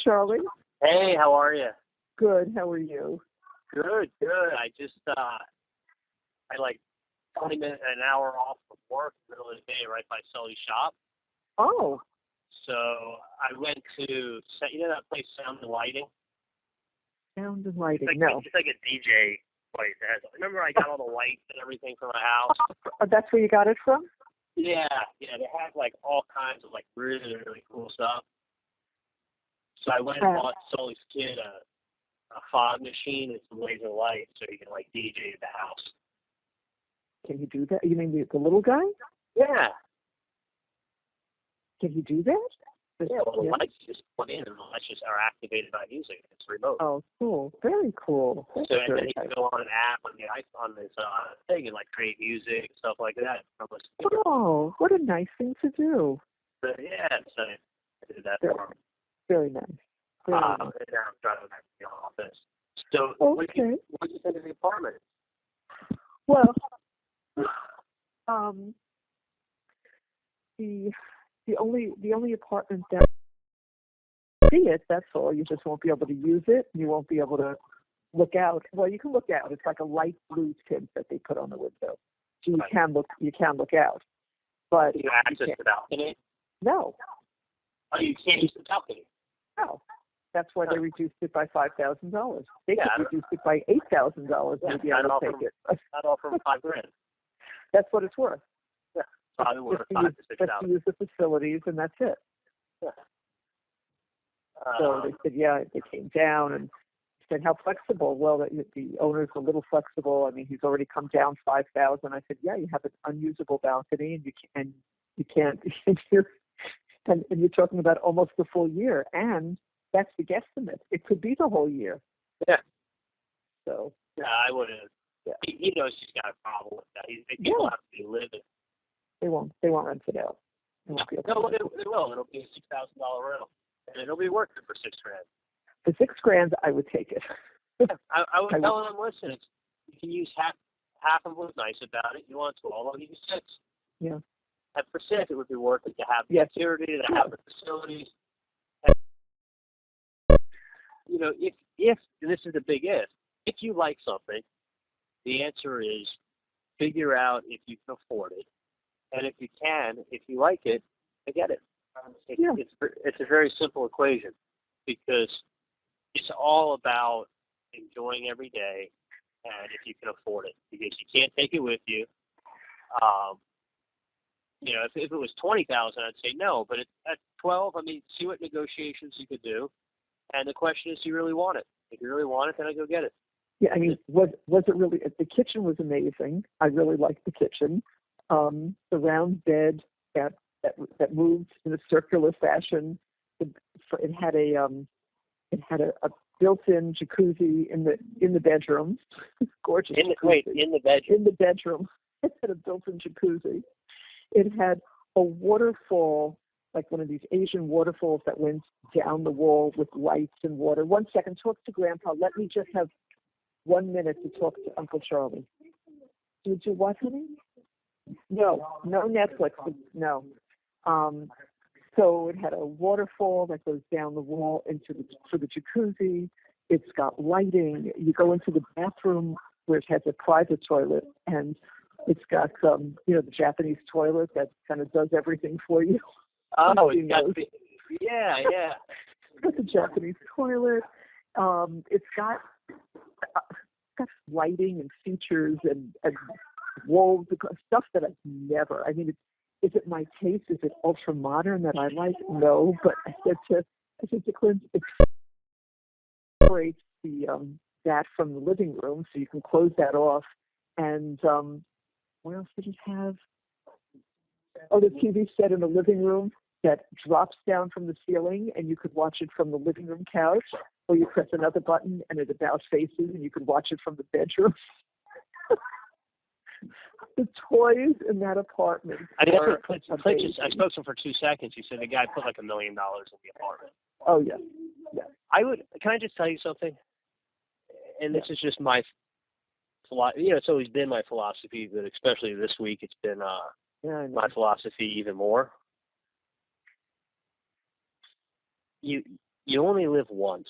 Charlie. Hey, how are you? Good. How are you? Good. I just I like 20 minutes, an hour off from work, middle of the day, right by Sully's shop. Oh. So I went to, you know that place, Sound and Lighting? Sound and Lighting. It's like a DJ place. Remember I got all the lights and everything from my house? That's where you got it from? Yeah. They have like all kinds of like really, really cool stuff. So I went and bought Sully's kid a fog machine and some laser lights so he can like DJ at the house. Can you do that? You mean the little guy? Yeah. Can you do that? Yeah, well, the lights just put in and the lights just are activated by music. It's remote. Oh, cool. Very cool. So and then you can go on an app on the iPhone, this thing and like create music and stuff like that. Oh, what a nice thing to do. So, yeah, so I did that for him. Very nice. And now I'm driving back to the office. So what do you think of the apartment? Well, the only apartment that see it, that's all. You just won't be able to use it. You won't be able to look out. Well, you can look out. It's like a light blue tint that they put on the window. So you can look out. But do you access the balcony? No. Oh, you can't use the balcony? No. That's why they reduced it by $5,000. They could reduce it by $8,000. Maybe I will take it. I'd offer them $5,000. That's what it's worth. Yeah, probably worth $5,000 to $6,000. But to use the facilities, and that's it. Yeah. So they said, they came down and said, how flexible? Well, the owner's a little flexible. I mean, he's already come down $5,000. I said, yeah, you have an unusable balcony, and you can't. And you're talking about almost the full year, and that's the guesstimate. It could be the whole year. Yeah. So. Yeah, I wouldn't. Yeah. He knows he's got a problem with that. People have to be living. They won't rent it out. They will. It'll be a $6,000 rental, and it'll be worth it for $6,000. For $6,000, I would take it. I would tell them, listen, you can use half of what's nice about it. You want 12, I'll give you 6. Yeah. And for 6, it would be worth it to have the security, to have the facilities. And, you know, if and this is a big if you like something, the answer is figure out if you can afford it. And if you like it, get it. It's a very simple equation because it's all about enjoying every day and if you can afford it. Because you can't take it with you. You know, if it was $20,000, I'd say no. But at 12, I mean, see what negotiations you could do. And the question is, do you really want it? If you really want it, then I go get it. Yeah, I mean, was it really? The kitchen was amazing. I really liked the kitchen. The round bed that moved in a circular fashion. It had a built-in jacuzzi in the bedroom. Gorgeous. In the bedroom. In the bedroom, it had a built-in jacuzzi. It had a waterfall, like one of these Asian waterfalls that went down the wall with lights and water. 1 second, talk to Grandpa. Let me just have 1 minute to talk to Uncle Charlie. Did you what, honey? No Netflix. No. So it had a waterfall that goes down the wall for the jacuzzi. It's got lighting. You go into the bathroom where it has a private toilet, and it's got the Japanese toilet that kind of does everything for you. Oh, it's got yeah. It's got the Japanese toilet. It's got lighting and features and walls, stuff that I've never. I mean, is it my taste? Is it ultra modern that I like? No, but I said to Clint, it separates that from the living room, so you can close that off. And where else did it have? Oh, the TV set in the living room that drops down from the ceiling, and you could watch it from the living room couch, or you press another button and it about faces, and you could watch it from the bedroom. The toys in that apartment. I spoke to him for 2 seconds. He said the guy put like $1 million in the apartment. Oh yeah. Can I just tell you something? And this is just my philosophy. It's always been my philosophy, but especially this week, it's been my philosophy even more. you only live once,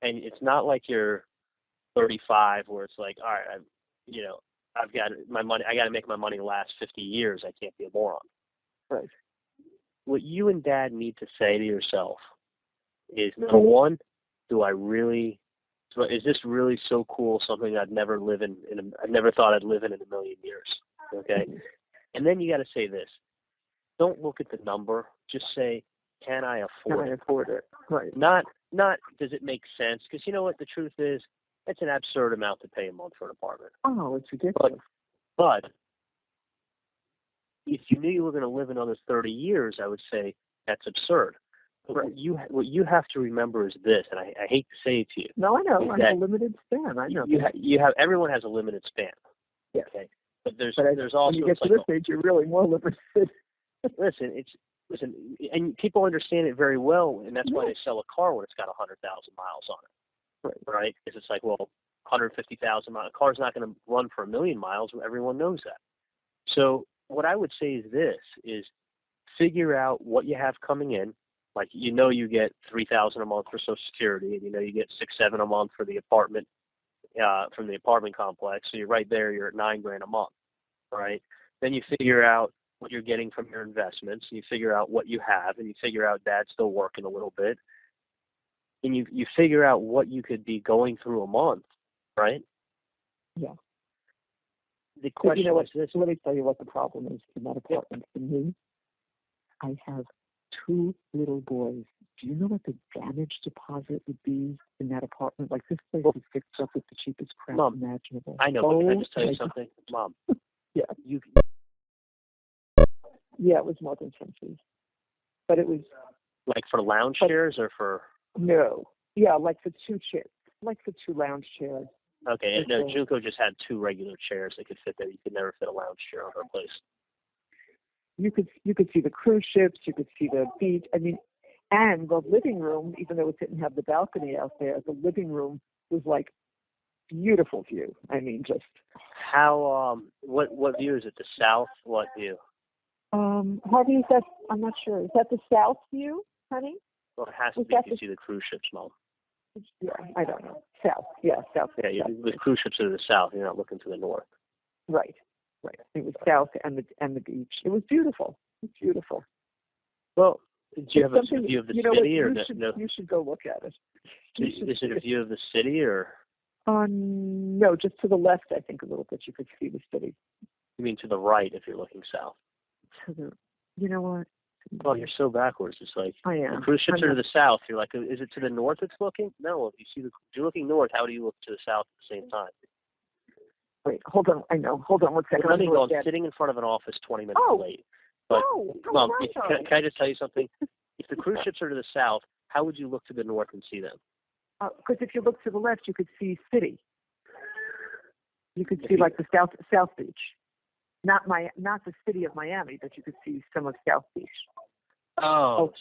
and it's not like you're 35 where it's like, all right, I've got my money. I got to make my money last 50 years. I can't be a moron. Right. What you and Dad need to say to yourself is, number one, is this really so cool? Something I'd never I never thought I'd live in a million years. Okay. And then you got to say this. Don't look at the number. Just say, can I afford it? Can I afford it? Right. Not does it make sense? Because you know what the truth is? It's an absurd amount to pay a month for an apartment. Oh, it's ridiculous. But if you knew you were going to live another 30 years, I would say that's absurd. But right. What you have to remember is this, and I hate to say it to you. No, I know. I have a limited span. I know. Everyone has a limited span. Yeah. Okay. But there's also, when you get to this age, you're really more limited. Listen, and people understand it very well, and that's why they sell a car when it's got 100,000 miles on it. Right? Because it's like, well, 150,000 miles. A car's not going to run for 1 million miles. Everyone knows that. So what I would say is this: is figure out what you have coming in. Like, you get $3,000 a month for Social Security, and you get $6-7 a month for the apartment from the apartment complex. So you're right there. You're at $9,000 a month, right? Then you figure out what you're getting from your investments, and you figure out what you have, and you figure out Dad's still working a little bit, and you figure out what you could be going through a month, right? Yeah. The question is this. Let me tell you what the problem is in that apartment for me. I have 2 little boys. Do you know what the damage deposit would be in that apartment? Like, this place is fixed up with the cheapest crap imaginable. I know, but can I just tell you something? Mom. Yeah. Yeah, it was more than 10 feet. But it was... Like for lounge chairs or for... No. Yeah, like for 2 chairs. Like for 2 lounge chairs. Okay, no, Junko just had 2 regular chairs that could fit there. You could never fit a lounge chair on her place. You could see the cruise ships, you could see the beach. I mean, and the living room, even though it didn't have the balcony out there, the living room was like beautiful view. I mean, just how what view is it? The south? What view? Harvey, is that? I'm not sure. Is that the south view, honey? Well, it has to be. You see the cruise ships, Mom. Yeah, I don't know. South. Yeah, south. Yeah, the cruise ships are to the south. You're not looking to the north. Right. Right. It was south and the beach. It was beautiful. It's beautiful. Well, do you have a view of the city or no? You should go look at it. Is it a view of the city or? No, just to the left. I think a little bit. You could see the city. You mean to the right if you're looking south? You know what? Well, you're so backwards. It's like I am. The cruise ships are to the south. You're like, is it to the north it's looking? No. If you're looking north, how do you look to the south at the same time? Wait, hold on. I know. Hold on one second. I'm sitting in front of an office 20 minutes late. But, Mom, can I just tell you something? If the cruise ships are to the south, how would you look to the north and see them? Because if you look to the left, you could see city. You could see like the South Beach, not the city of Miami, but you could see some of South Beach. Oh.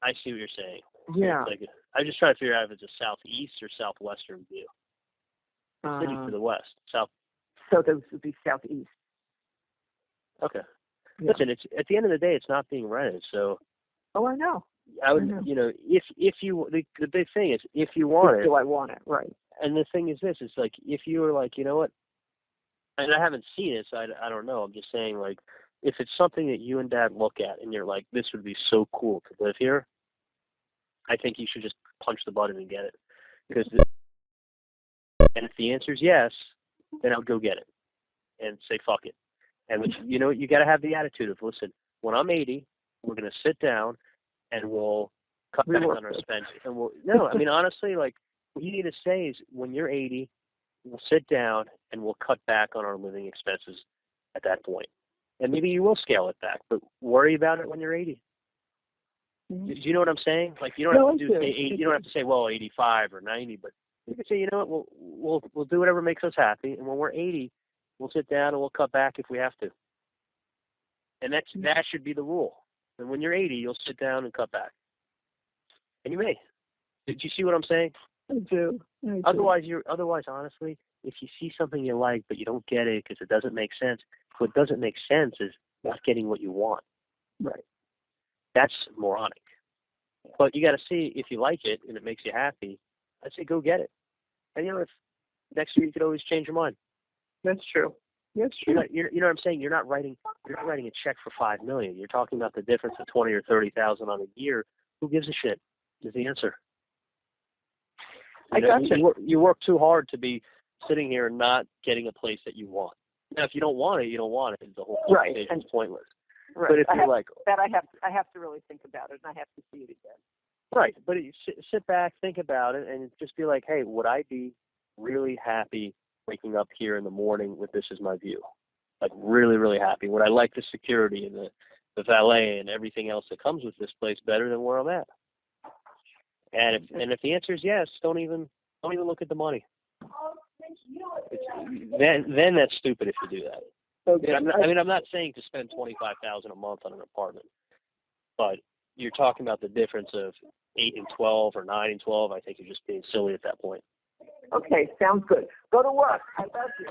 I see what you're saying. Yeah. So I'm just trying to figure out if it's a southeast or southwestern view. City to the west, south. So those would be southeast. Okay. Yeah. Listen, it's at the end of the day, it's not being rented. So. Oh, I know. I would, if you, the big thing is if you want it. Do I want it? Right. And the thing is this, it's like if you were like, you know what, and I haven't seen it, so I don't know. I'm just saying, like, if it's something that you and Dad look at and you're like, this would be so cool to live here, I think you should just punch the button and get it. Because, and if the answer is yes, then I'll go get it and say fuck it. And you got to have the attitude of, listen, when I'm 80, we're going to sit down and we'll cut back on our spending. And honestly, like, what you need to say is when you're 80, we'll sit down and we'll cut back on our living expenses at that point. And maybe you will scale it back, but worry about it when you're 80. Mm-hmm. Do you know what I'm saying? Like, you don't have to say 80, you don't have to say, well, 85 or 90, but you can say, you know what, we'll do whatever makes us happy, and when we're 80, we'll sit down and we'll cut back if we have to. And that should be the rule. And when you're 80, you'll sit down and cut back. And you may. Did you see what I'm saying? I do. Otherwise, honestly, if you see something you like but you don't get it because it doesn't make sense, what doesn't make sense is not getting what you want. Right. That's moronic. But you got to see if you like it and it makes you happy. I say go get it. And if next year you could always change your mind. That's true. That's true. You know what I'm saying? You're not writing a check for $5 million. You're talking about the difference of 20 or 30,000 on a year. Who gives a shit? Is the answer. I got you. You work too hard to be sitting here and not getting a place that you want. Now, if you don't want it, you don't want it. The whole conversation is pointless. Right. But if you're I have to really think about it, and I have to see it again. Right. But you sit back, think about it, and just be like, hey, would I be really happy waking up here in the morning with this as my view? Like really, really happy. Would I like the security and the valet and everything else that comes with this place better than where I'm at? And if the answer is yes, don't even look at the money. Then that's stupid if you do that. Okay. I'm not saying to spend $25,000 a month on an apartment, but you're talking about the difference of 8 and 12 or 9 and 12. I think you're just being silly at that point. Okay, sounds good. Go to work. I love you.